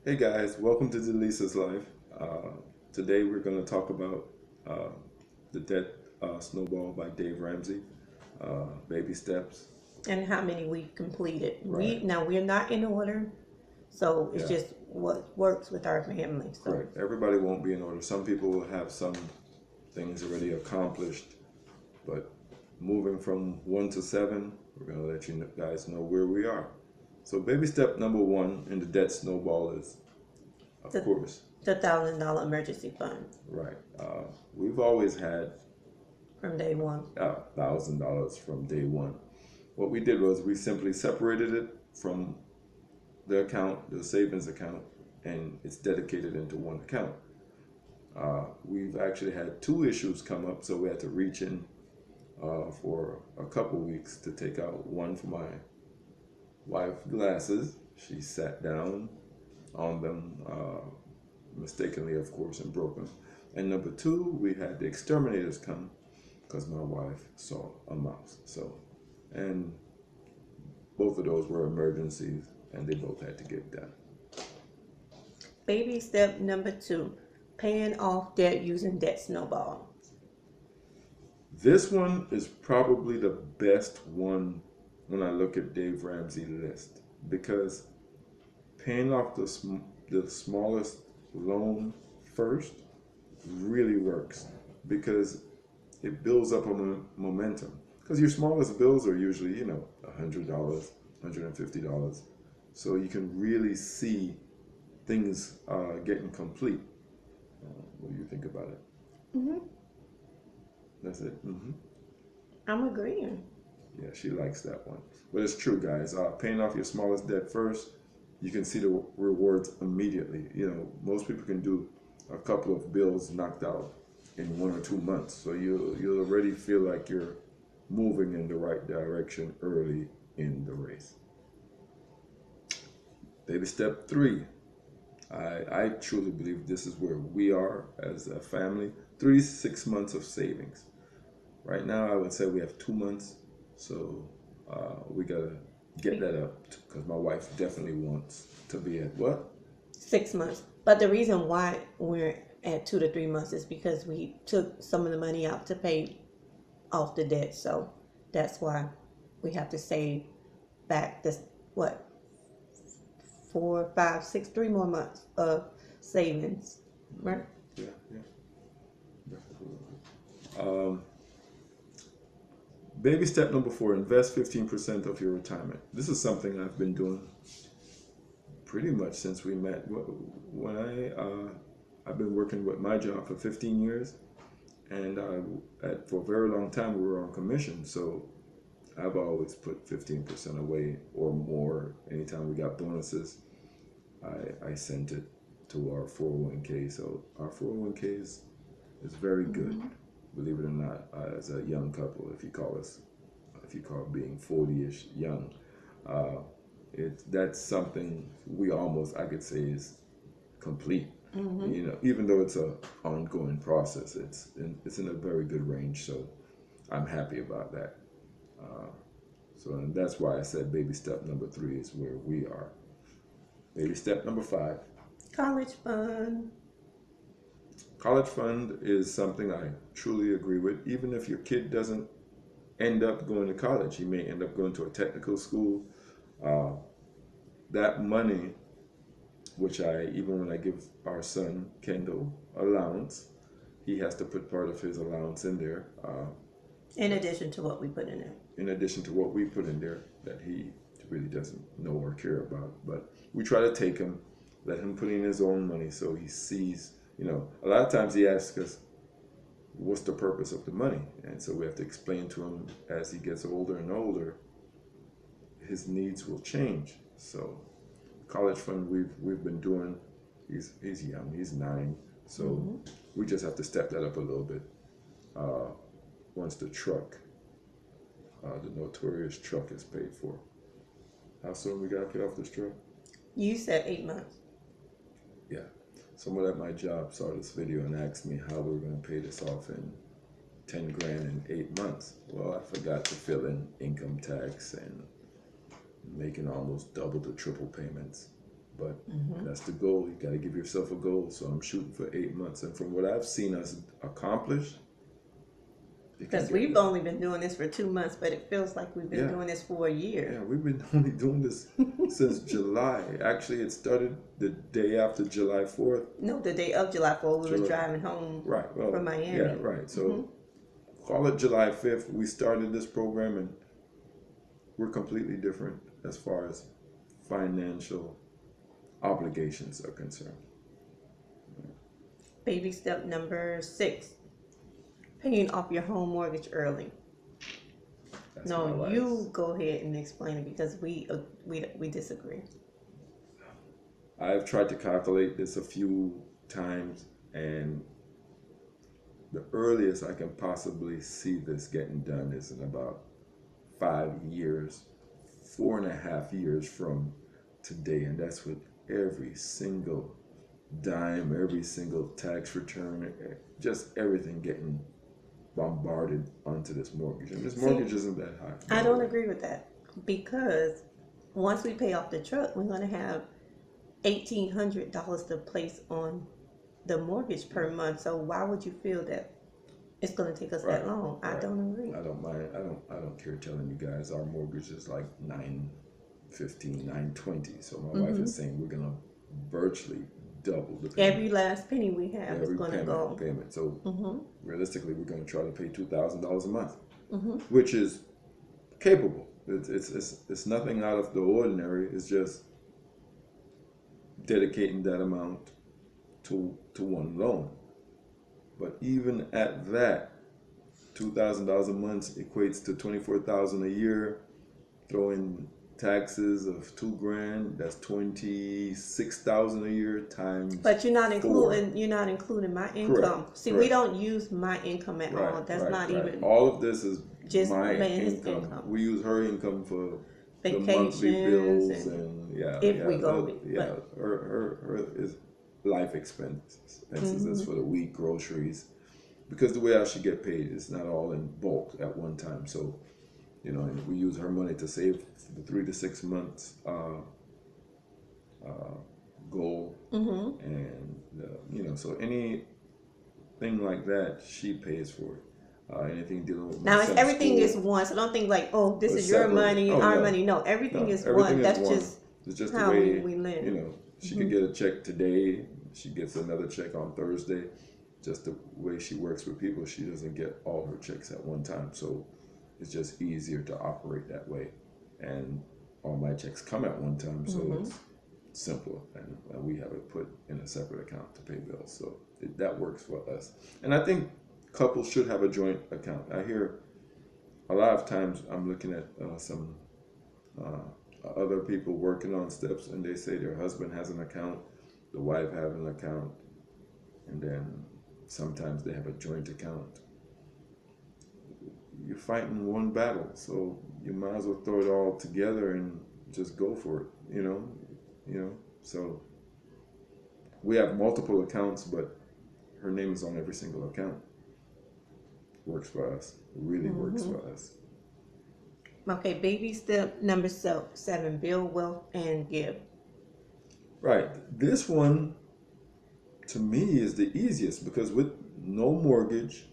Hey guys, welcome to Delisa's Life. Uh, Today we're going to talk about uh, The Debt Snowball by Dave Ramsey, Baby Steps. And how many we completed. Right, We're not in order, so it's yeah, just what works with our family. So correct. Everybody won't be in order. Some people will have some things already accomplished, but moving from 1 to 7, we're going to let you guys know where we are. So, baby step number one in the debt snowball is, of the course, $1,000 emergency fund right. We've always had from day one. $1,000 from day one. What we did was we simply separated it from the account, the savings account, and it's dedicated into one account. We've actually had two issues come up, so we had to reach in for a couple weeks to take out one for my wife's glasses. She sat down on them mistakenly, of course, and broke them. And number two, we had the exterminators come because my wife saw a mouse. So, and both of those were emergencies, and they both had to get done. Baby step number two, paying off debt using debt snowball. This one is probably the best one when I look at Dave Ramsey list because paying off the smallest loan first really works because it builds up a momentum. Because your smallest bills are usually, $100, $150. So you can really see things getting complete. What do you think about it? hmm That's it. I'm agreeing. Yeah, she likes that one. But it's true, guys. Paying off your smallest debt first, you can see the rewards immediately. Most people can do a couple of bills knocked out in 1 or 2 months. So you'll already feel like you're moving in the right direction early in the race. Baby step three. I truly believe this is where we are as a family. 3 6 months of savings. Right now, I would say we have 2 months, so we gotta get that up because my wife definitely wants to be at what? 6 months. But the reason why we're at 2 to 3 months is because we took some of the money out to pay off the debt. So that's why we have to save back this, what, 4, 5, 6, 3 more months of savings, right? Yeah, yeah. Um, Baby step number four: invest 15% of your retirement. This is something I've been doing pretty much since we met. When I've been working with my job for 15 years, and for a very long time we were on commission. So I've always put 15% away or more. Anytime we got bonuses, I sent it to our 401k. So our 401k is very good, believe it or not. As a young couple, if you call being 40ish young, uh, that's something we almost, I could say, is complete. Even though it's a ongoing process, it's in a very good range. So I'm happy about that. Uh, and that's why I said baby step number three is where we are. Baby step number five: College fund. college fund is something I truly agree with. Even if your kid doesn't end up going to college, he may end up going to a technical school. Uh, that money, which even when I give our son Kendall allowance, he has to put part of his allowance in there. In addition to what we put in it. In addition to what we put in there that he really doesn't know or care about. But we try to take him, let him put in his own money so he sees, a lot of times he asks us, what's the purpose of the money? And so we have to explain to him as he gets older and older, his needs will change. So college fund we've been doing, he's young, he's 9. So we just have to step that up a little bit. Once the notorious truck is paid for. How soon we gotta pay off this truck? You said 8 months. Yeah. Someone at my job saw this video and asked me how we were gonna pay this off in 10 grand in 8 months. Well, I forgot to fill in income tax and making almost double the triple payments. but that's the goal. You got to give yourself a goal. So I'm shooting for 8 months, and from what I've seen us accomplish, because we've only been doing this for 2 months, but it feels like we've been doing this for a year. Yeah, we've been only doing this since July. Actually, it started the day after July 4th. No, the day of July 4th, we were driving home from Miami. Yeah, right. So call it July 5th. We started this program, and we're completely different as far as financial obligations are concerned. Baby step number 6. Paying off your home mortgage early. That's no, you go ahead and explain it because we disagree. I've tried to calculate this a few times, and the earliest I can possibly see this getting done is in about 5 years, 4.5 years from today, and that's with every single dime, every single tax return, just everything getting bombarded onto this mortgage. And this mortgage isn't that high. I don't agree with that, because once we pay off the truck, we're going to have $1,800 to place on the mortgage per month. So why would you feel that it's going to take us that long? I don't agree. I don't mind. I don't care telling you guys our mortgage is like $915, $920. So my wife is saying we're going to virtually double the payment. Every last penny we have is going to go. Payment. So realistically, we're going to try to pay $2,000 a month, which is capable. It's nothing out of the ordinary. It's just dedicating that amount to one loan. But even at that, $2,000 a month equates to $24,000 a year. Throw in taxes of $2,000, that's $26,000 a year times. But you're not including my income. Correct. See, we don't use my income at all. That's not even. All of this is just my income. We use her income for vacations, the monthly bills and we go. Her is life expenses is for the week, groceries, because the way I should get paid is not all in bulk at one time. So, and we use her money to save the 3 to 6 months goal, and so anything like that she pays for it. Anything dealing with now, everything is one, so don't think like, oh, this is your money, our money. No, everything is one. That's just how we live. She could get a check today. She gets another check on Thursday. Just the way she works with people, she doesn't get all her checks at one time. So it's just easier to operate that way. And all my checks come at one time, so it's simple. And we have it put in a separate account to pay bills. So that works for us. And I think couples should have a joint account. I hear a lot of times I'm looking at some other people working on steps, and they say their husband has an account, the wife has an account, and then sometimes they have a joint account. You're fighting one battle, so you might as well throw it all together and just go for it, So we have multiple accounts, but her name is on every single account. Works for us. Really works for us. Okay, baby step number 7, build wealth and give. Right. This one, to me, is the easiest, because with no mortgage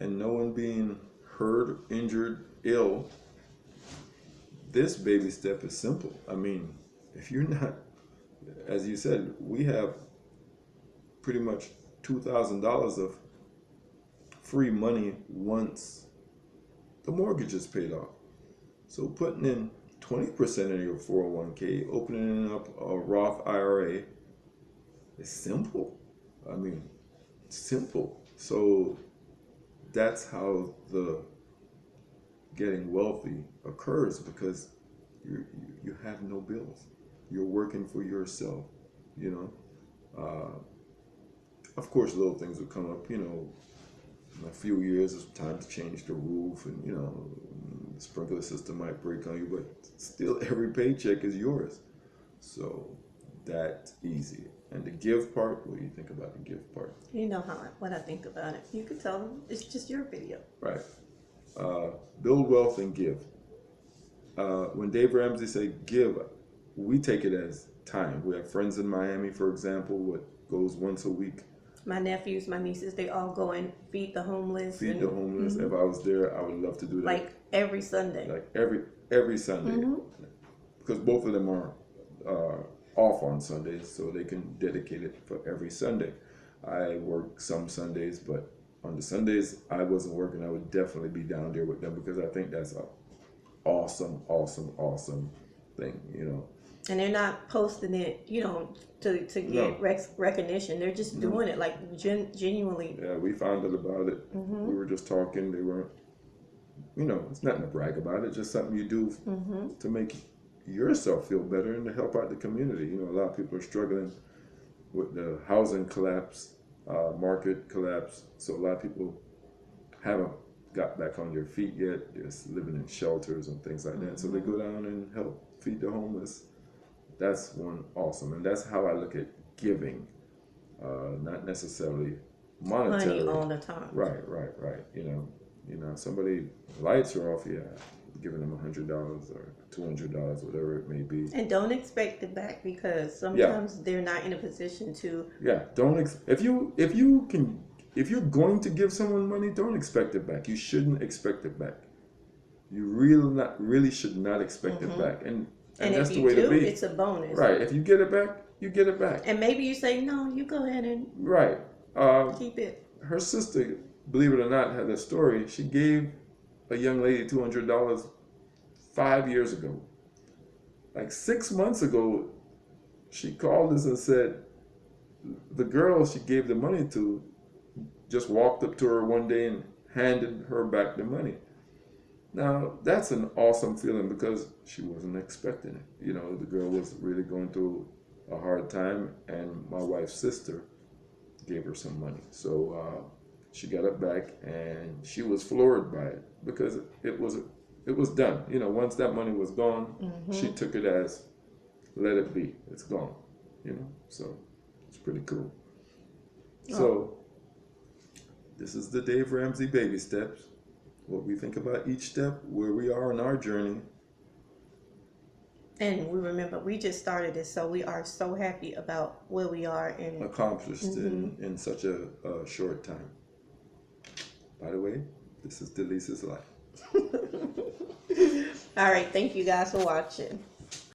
and no one being hurt, injured, ill, this baby step is simple. I mean, if you're not, as you said, we have pretty much $2,000 of free money once the mortgage is paid off. So putting in 20% of your 401k, opening up a Roth IRA, is simple. I mean, simple. So that's how the getting wealthy occurs, because you have no bills. You're working for yourself, Of course, little things will come up, in a few years, it's time to change the roof, and the sprinkler system might break on you, but still every paycheck is yours. So that's easy. And the give part, what do you think about the give part? You know what I think about it. You can tell them it's just your video. Right. Build wealth and give. When Dave Ramsey say give, we take it as time. We have friends in Miami, for example, what goes once a week. My nephews, my nieces, they all go and feed the homeless. Feed the homeless. If I was there, I would love to do that. Like every Sunday. Like every Sunday, because both of them are off on Sundays, so they can dedicate it for every Sunday. I work some Sundays, but on the Sundays I wasn't working, I would definitely be down there with them because I think that's a awesome thing, you know. And they're not posting it, you know, to get recognition. They're just doing it like genuinely. Yeah, we found out about it. We were just talking. They weren't, you know, it's nothing to brag about. It's just something you do to make yourself feel better and to help out the community. You know, a lot of people are struggling with the housing collapse, market collapse. So a lot of people haven't got back on their feet yet. They're living in shelters and things like that. So they go down and help feed the homeless. That's one awesome. And that's how I look at giving, not necessarily monetary. Money all the time. Right. You know, somebody lights are off, yeah, giving them $100 or $200, whatever it may be. And don't expect it back because sometimes they're not in a position to. Yeah, if you're going to give someone money, don't expect it back. You shouldn't expect it back. You really should not expect it back. And that's the way to be. It's a bonus. Right. If you get it back, you get it back. And maybe you say, no, you go ahead and keep it. Her sister, believe it or not, had a story. She gave a young lady $200 5 years ago. Like 6 months ago, she called us and said the girl she gave the money to just walked up to her one day and handed her back the money. Now, that's an awesome feeling because she wasn't expecting it. You know, the girl was really going through a hard time, and my wife's sister gave her some money. So she got it back, and she was floored by it because it was done. You know, once that money was gone, she took it as, let it be. It's gone. You know, so it's pretty cool. So this is the Dave Ramsey baby steps. What we think about each step, where we are on our journey. And we remember, we just started this, so we are so happy about where we are and accomplished in such a short time. By the way, this is Delisa's life. All right, thank you guys for watching.